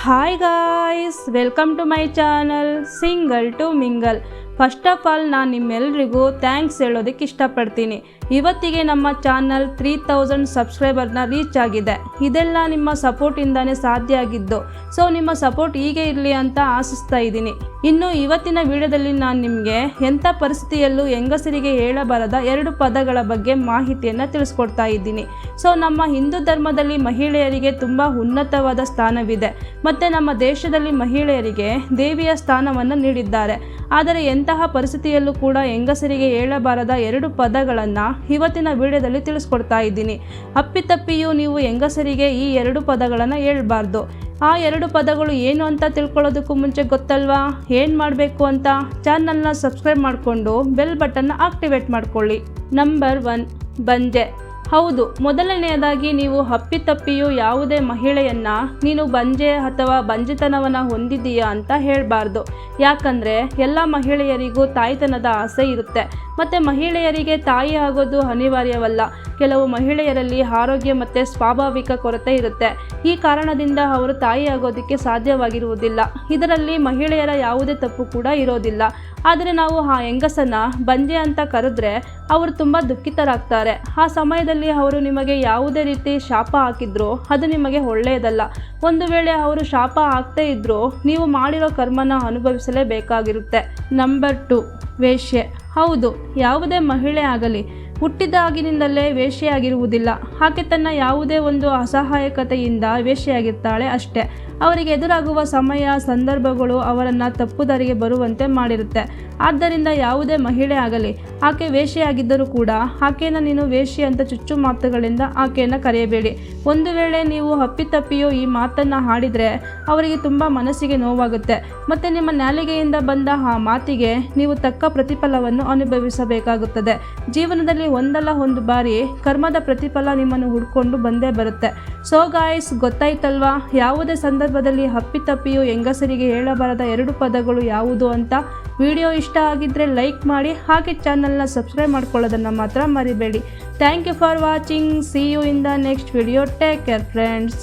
Hi guys, welcome to my channel single to mingle. First of all ನಾನು ನಿಮ್ಮೆಲ್ರಿಗೂ thanks ಹೇಳೋದಕ್ಕೆ ಇಷ್ಟಪಡ್ತೀನಿ. ಇವತ್ತಿಗೆ ನಮ್ಮ ಚಾನಲ್ 3000 ಸಬ್ಸ್ಕ್ರೈಬರ್ನ ರೀಚ್ ಆಗಿದೆ. ಇದೆಲ್ಲ ನಿಮ್ಮ ಸಪೋರ್ಟಿಂದಾನೇ ಸಾಧ್ಯ ಆಗಿದ್ದು. ಸೊ ನಿಮ್ಮ ಸಪೋರ್ಟ್ ಹೀಗೆ ಇರಲಿ ಅಂತ ಆಶಿಸ್ತಾ ಇದ್ದೀನಿ. ಇನ್ನು ಇವತ್ತಿನ ವಿಡಿಯೋದಲ್ಲಿ ನಾನು ನಿಮಗೆ ಎಂಥ ಪರಿಸ್ಥಿತಿಯಲ್ಲೂ ಹೆಂಗಸರಿಗೆ ಹೇಳಬಾರದ 2 ಪದಗಳ ಬಗ್ಗೆ ಮಾಹಿತಿಯನ್ನು ತಿಳಿಸ್ಕೊಡ್ತಾ ಇದ್ದೀನಿ. ಸೊ ನಮ್ಮ ಹಿಂದೂ ಧರ್ಮದಲ್ಲಿ ಮಹಿಳೆಯರಿಗೆ ತುಂಬ ಉನ್ನತವಾದ ಸ್ಥಾನವಿದೆ ಮತ್ತು ನಮ್ಮ ದೇಶದಲ್ಲಿ ಮಹಿಳೆಯರಿಗೆ ದೇವಿಯ ಸ್ಥಾನವನ್ನು ನೀಡಿದ್ದಾರೆ. ಆದರೆ ಎಂತಹ ಪರಿಸ್ಥಿತಿಯಲ್ಲೂ ಕೂಡ ಹೆಂಗಸರಿಗೆ ಹೇಳಬಾರದ 2 ಪದಗಳನ್ನು ಇವತ್ತಿನ ವಿಡಿಯೋದಲ್ಲಿ ತಿಳಿಸ್ಕೊಡ್ತಾ ಇದ್ದೀನಿ. ಅಪ್ಪಿತಪ್ಪಿಯೂ ನೀವು ಹೆಂಗಸರಿಗೆ ಈ 2 ಪದಗಳನ್ನು ಹೇಳಬಾರ್ದು. ಆ 2 ಪದಗಳು ಏನು ಅಂತ ತಿಳ್ಕೊಳ್ಳೋದಕ್ಕೂ ಮುಂಚೆ ಗೊತ್ತಲ್ವಾ ಏನು ಮಾಡಬೇಕು ಅಂತ? ಚಾನಲ್ನ ಸಬ್ಸ್ಕ್ರೈಬ್ ಮಾಡಿಕೊಂಡು ಬೆಲ್ ಬಟನ್ನ ಆಕ್ಟಿವೇಟ್ ಮಾಡ್ಕೊಳ್ಳಿ. ನಂಬರ್ 1, ಬಂಜೆ. ಹೌದು, ಮೊದಲನೆಯದಾಗಿ ನೀವು ಅಪ್ಪಿತಪ್ಪಿಯೂ ಯಾವುದೇ ಮಹಿಳೆಯನ್ನು ನೀನು ಬಂಜೆ ಅಥವಾ ಬಂಜೆತನವನ್ನು ಹೊಂದಿದೀಯಾ ಅಂತ ಹೇಳಬಾರ್ದು. ಯಾಕಂದರೆ ಎಲ್ಲ ಮಹಿಳೆಯರಿಗೂ ತಾಯ್ತನದ ಆಸೆ ಇರುತ್ತೆ ಮತ್ತು ಮಹಿಳೆಯರಿಗೆ ತಾಯಿ ಆಗೋದು ಅನಿವಾರ್ಯವಲ್ಲ. ಕೆಲವು ಮಹಿಳೆಯರಲ್ಲಿ ಆರೋಗ್ಯ ಮತ್ತು ಸ್ವಾಭಾವಿಕ ಕೊರತೆ ಇರುತ್ತೆ. ಈ ಕಾರಣದಿಂದ ಅವರು ತಾಯಿ ಆಗೋದಕ್ಕೆ ಸಾಧ್ಯವಾಗಿರುವುದಿಲ್ಲ. ಇದರಲ್ಲಿ ಮಹಿಳೆಯರ ಯಾವುದೇ ತಪ್ಪು ಕೂಡ ಇರೋದಿಲ್ಲ. ಆದರೆ ನಾವು ಆ ಹೆಂಗಸನ್ನು ಬಂಜೆ ಅಂತ ಕರೆದ್ರೆ ಅವರು ತುಂಬ ದುಃಖಿತರಾಗ್ತಾರೆ. ಆ ಸಮಯದಲ್ಲಿ ಅವರು ನಿಮಗೆ ಯಾವುದೇ ರೀತಿ ಶಾಪ ಹಾಕಿದ್ರು ಅದು ನಿಮಗೆ ಒಳ್ಳೆಯದಲ್ಲ. ಒಂದು ವೇಳೆ ಅವರು ಶಾಪ ಹಾಕ್ತೇ ಇದ್ದರೂ ನೀವು ಮಾಡಿರೋ ಕರ್ಮನ ಅನುಭವಿಸಲೇಬೇಕಾಗಿರುತ್ತೆ. ನಂಬರ್ 2, ವೇಶ್ಯೆ. ಹೌದು, ಯಾವುದೇ ಮಹಿಳೆ ಆಗಲಿ ಹುಟ್ಟಿದಾಗಿನಿಂದಲೇ ವೇಶ್ಯೆಯಾಗಿರುವುದಿಲ್ಲ. ಆಕೆ ತನ್ನ ಯಾವುದೇ ಒಂದು ಅಸಹಾಯಕತೆಯಿಂದ ವೇಶ್ಯೆಯಾಗಿರ್ತಾಳೆ ಅಷ್ಟೇ. ಅವರಿಗೆ ಎದುರಾಗುವ ಸಮಯ ಸಂದರ್ಭಗಳು ಅವರನ್ನು ತಪ್ಪುದಾರಿಗೆ ಬರುವಂತೆ ಮಾಡಿರುತ್ತೆ. ಆದ್ದರಿಂದ ಯಾವುದೇ ಮಹಿಳೆ ಆಗಲಿ ಆಕೆ ವೇಶ್ಯೆಯಾಗಿದ್ದರೂ ಕೂಡ ಆಕೆಯನ್ನು ನೀನು ವೇಶ್ಯೆ ಅಂತ ಚುಚ್ಚು ಮಾತುಗಳಿಂದ ಆಕೆಯನ್ನು ಕರೆಯಬೇಡಿ. ಒಂದು ವೇಳೆ ನೀವು ಅಪ್ಪಿತಪ್ಪಿಯೋ ಈ ಮಾತನ್ನು ಆಡಿದರೆ ಅವರಿಗೆ ತುಂಬ ಮನಸ್ಸಿಗೆ ನೋವಾಗುತ್ತೆ ಮತ್ತು ನಿಮ್ಮ ನಾಲಿಗೆಯಿಂದ ಬಂದ ಆ ಮಾತಿಗೆ ನೀವು ತಕ್ಕ ಪ್ರತಿಫಲವನ್ನು ಅನುಭವಿಸಬೇಕಾಗುತ್ತದೆ. ಜೀವನದಲ್ಲಿ ಒಂದಲ್ಲ ಒಂದು ಬಾರಿ ಕರ್ಮದ ಪ್ರತಿಫಲ ನಿಮ್ಮನ್ನು ಹುಡ್ಕೊಂಡು ಬಂದೇ ಬರುತ್ತೆ. ಸೊ ಗಾಯ್ಸ್, ಗೊತ್ತಾಯ್ತಲ್ವಾ ಯಾವುದೇ ಸಂದರ್ಭದಲ್ಲಿ ಅಪ್ಪಿತಪ್ಪಿಯು ಹೆಂಗಸರಿಗೆ ಹೇಳಬಾರದ 2 ಪದಗಳು ಯಾವುದು ಅಂತ? ವಿಡಿಯೋ ಇಷ್ಟ ಆಗಿದ್ದರೆ ಲೈಕ್ ಮಾಡಿ, ಹಾಗೆ ಚಾನಲ್ನ ಸಬ್ಸ್ಕ್ರೈಬ್ ಮಾಡ್ಕೊಳ್ಳೋದನ್ನು ಮಾತ್ರ ಮರಿಬೇಡಿ. Thank you for watching. See you in the next video. Take care friends.